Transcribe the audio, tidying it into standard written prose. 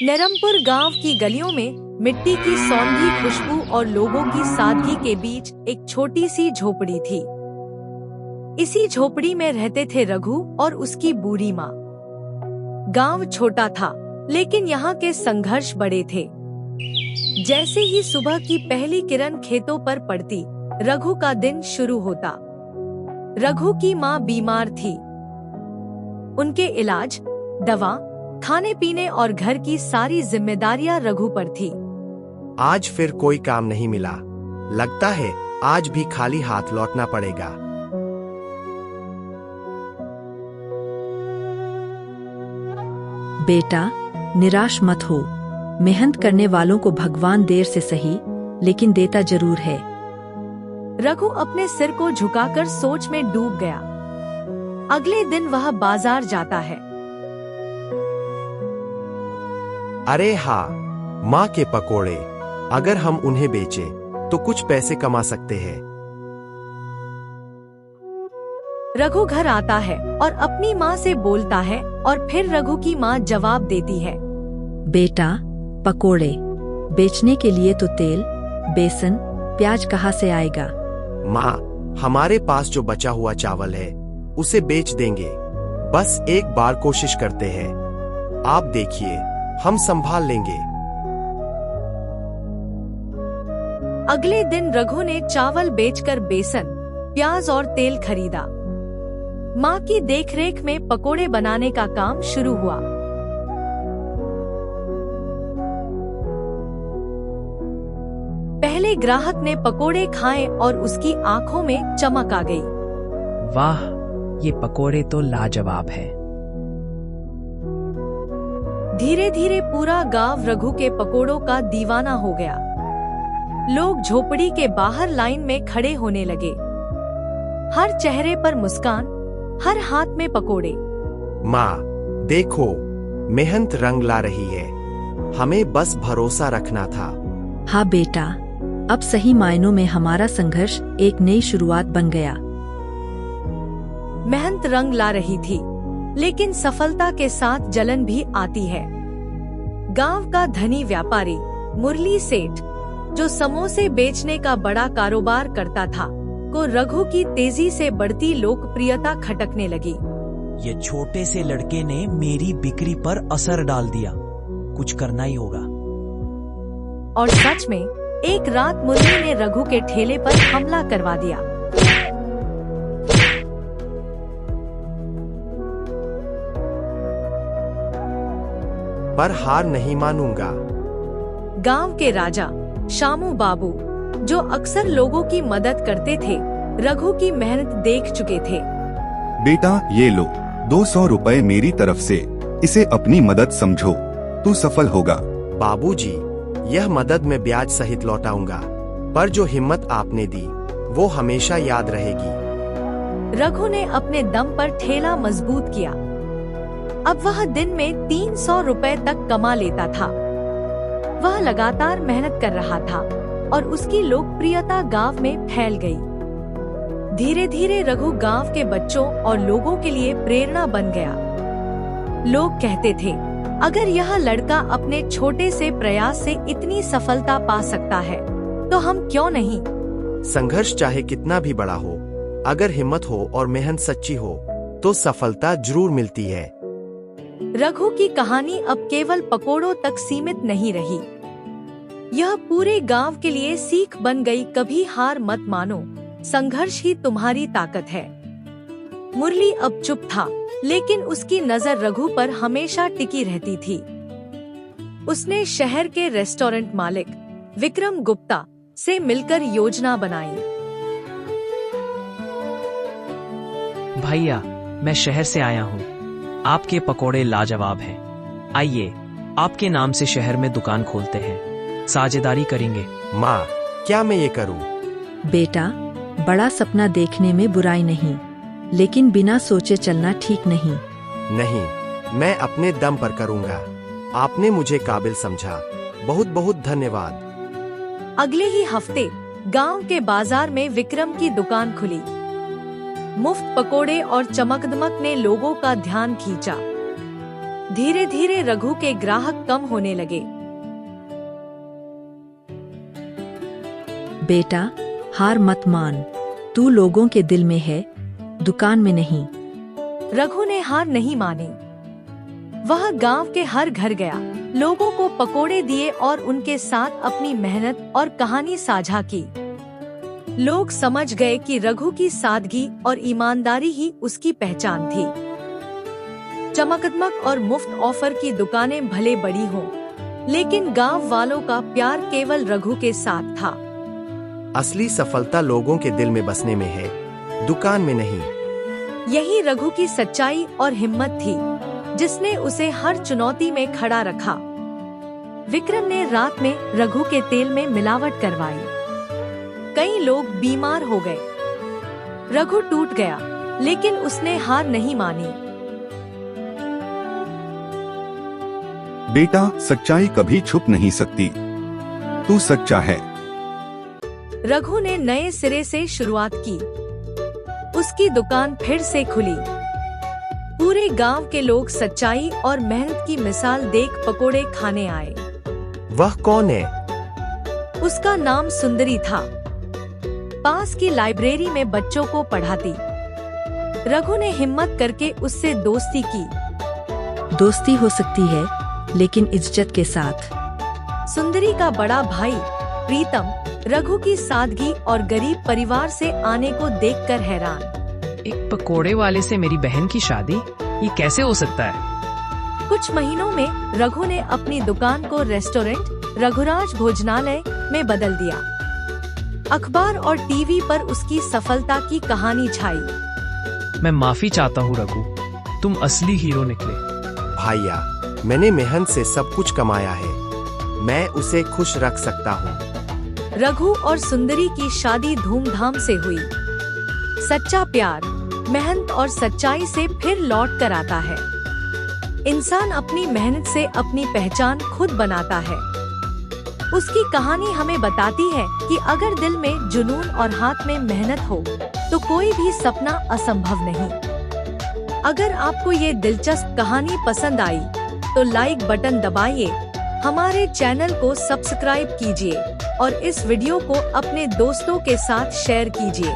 नरमपुर गांव की गलियों में मिट्टी की सौंधी खुशबू और लोगों की सादगी के बीच एक छोटी सी झोपड़ी थी। इसी झोपड़ी में रहते थे रघु और उसकी बूढ़ी माँ। गांव छोटा था, लेकिन यहाँ के संघर्ष बड़े थे। जैसे ही सुबह की पहली किरण खेतों पर पड़ती, रघु का दिन शुरू होता। रघु की माँ बीमार थी। उनके इलाज, दवा, खाने पीने और घर की सारी जिम्मेदारियां रघु पर थी। आज फिर कोई काम नहीं मिला। लगता है आज भी खाली हाथ लौटना पड़ेगा। बेटा, निराश मत हो। मेहनत करने वालों को भगवान देर से सही, लेकिन देता जरूर है। रघु अपने सिर को झुकाकर सोच में डूब गया। अगले दिन वह बाजार जाता है। अरे हाँ, माँ के पकोड़े। अगर हम उन्हें बेचे तो कुछ पैसे कमा सकते हैं। रघु घर आता है और अपनी माँ से बोलता है और फिर रघु की माँ जवाब देती है। बेटा, पकोड़े बेचने के लिए तो तेल, बेसन, प्याज कहाँ से आएगा? माँ, हमारे पास जो बचा हुआ चावल है उसे बेच देंगे। बस एक बार कोशिश करते हैं। आप देखिए, हम संभाल लेंगे। अगले दिन रघु ने चावल बेचकर बेसन, प्याज और तेल खरीदा। माँ की देखरेख में पकोड़े बनाने का काम शुरू हुआ। पहले ग्राहक ने पकोड़े खाए और उसकी आंखों में चमक आ गई। वाह, ये पकोड़े तो लाजवाब है। धीरे धीरे पूरा गांव रघु के पकोड़ों का दीवाना हो गया। लोग झोपड़ी के बाहर लाइन में खड़े होने लगे। हर चेहरे पर मुस्कान, हर हाथ में पकोड़े। माँ, देखो, मेहनत रंग ला रही है। हमें बस भरोसा रखना था। हाँ बेटा, अब सही मायनों में हमारा संघर्ष एक नई शुरुआत बन गया। मेहनत रंग ला रही थी, लेकिन सफलता के साथ जलन भी आती है। गांव का धनी व्यापारी मुरली सेठ, जो समोसे बेचने का बड़ा कारोबार करता था, को रघु की तेजी से बढ़ती लोकप्रियता खटकने लगी। ये छोटे से लड़के ने मेरी बिक्री पर असर डाल दिया। कुछ करना ही होगा। और सच में एक रात मुरली ने रघु के ठेले पर हमला करवा दिया। पर हार नहीं मानूंगा। गांव के राजा शामू बाबू, जो अक्सर लोगों की मदद करते थे, रघु की मेहनत देख चुके थे। बेटा, ये लो 200 रुपए मेरी तरफ से। इसे अपनी मदद समझो, तू सफल होगा। बाबूजी, यह मदद मैं ब्याज सहित लौटाऊंगा, पर जो हिम्मत आपने दी वो हमेशा याद रहेगी। रघु ने अपने दम पर ठेला मजबूत किया। अब वह दिन में 300 रुपए तक कमा लेता था। वह लगातार मेहनत कर रहा था और उसकी लोकप्रियता गांव में फैल गई। धीरे धीरे रघु गांव के बच्चों और लोगों के लिए प्रेरणा बन गया। लोग कहते थे, अगर यह लड़का अपने छोटे से प्रयास से इतनी सफलता पा सकता है, तो हम क्यों नहीं? संघर्ष चाहे कितना भी बड़ा हो, अगर हिम्मत हो और मेहनत सच्ची हो, तो सफलता जरूर मिलती है। रघु की कहानी अब केवल पकोड़ों तक सीमित नहीं रही। यह पूरे गांव के लिए सीख बन गई। कभी हार मत मानो, संघर्ष ही तुम्हारी ताकत है। मुरली अब चुप था, लेकिन उसकी नजर रघु पर हमेशा टिकी रहती थी। उसने शहर के रेस्टोरेंट मालिक विक्रम गुप्ता से मिलकर योजना बनाई। भैया, मैं शहर से आया हूँ। आपके पकोड़े लाजवाब हैं। आइए, आपके नाम से शहर में दुकान खोलते हैं। साझेदारी करेंगे। माँ, क्या मैं ये करूँ? बेटा, बड़ा सपना देखने में बुराई नहीं, लेकिन बिना सोचे चलना ठीक नहीं। नहीं, मैं अपने दम पर करूँगा। आपने मुझे काबिल समझा। बहुत बहुत धन्यवाद। अगले ही हफ्ते गांव के बाजार में विक्रम की दुकान खुली। मुफ्त पकोड़े और चमकदमक ने लोगों का ध्यान खींचा। धीरे धीरे रघु के ग्राहक कम होने लगे। बेटा, हार मत मान। तू लोगों के दिल में है, दुकान में नहीं। रघु ने हार नहीं मानी। वह गांव के हर घर गया, लोगों को पकोड़े दिए और उनके साथ अपनी मेहनत और कहानी साझा की। लोग समझ गए कि रघु की सादगी और ईमानदारी ही उसकी पहचान थी। चमकदमक और मुफ्त ऑफर की दुकानें भले बड़ी हों, लेकिन गांव वालों का प्यार केवल रघु के साथ था। असली सफलता लोगों के दिल में बसने में है, दुकान में नहीं। यही रघु की सच्चाई और हिम्मत थी, जिसने उसे हर चुनौती में खड़ा रखा। विक्रम ने रात में रघु के तेल में मिलावट करवाई। कई लोग बीमार हो गए। रघु टूट गया, लेकिन उसने हार नहीं मानी। बेटा, सच्चाई कभी छुप नहीं सकती। तू सच्चा है। रघु ने नए सिरे से शुरुआत की। उसकी दुकान फिर से खुली। पूरे गांव के लोग सच्चाई और मेहनत की मिसाल देख पकोड़े खाने आए। वह कौन है? उसका नाम सुंदरी था। पास की लाइब्रेरी में बच्चों को पढ़ाती। रघु ने हिम्मत करके उससे दोस्ती की। दोस्ती हो सकती है, लेकिन इज्जत के साथ। सुंदरी का बड़ा भाई प्रीतम रघु की सादगी और गरीब परिवार से आने को देखकर हैरान। एक पकोड़े वाले से मेरी बहन की शादी, ये कैसे हो सकता है? कुछ महीनों में रघु ने अपनी दुकान को रेस्टोरेंट रघुराज भोजनालय में बदल दिया। अखबार और टीवी पर उसकी सफलता की कहानी छाई। मैं माफी चाहता हूँ रघु, तुम असली हीरो निकले। भाइया, मैंने मेहनत से सब कुछ कमाया है, मैं उसे खुश रख सकता हूँ। रघु और सुंदरी की शादी धूमधाम से हुई। सच्चा प्यार, मेहनत और सच्चाई से फिर लौट कर आता है। इंसान अपनी मेहनत से अपनी पहचान खुद बनाता है। उसकी कहानी हमें बताती है कि अगर दिल में जुनून और हाथ में मेहनत हो, तो कोई भी सपना असंभव नहीं। अगर आपको ये दिलचस्प कहानी पसंद आई, तो लाइक बटन दबाइए, हमारे चैनल को सब्सक्राइब कीजिए और इस वीडियो को अपने दोस्तों के साथ शेयर कीजिए।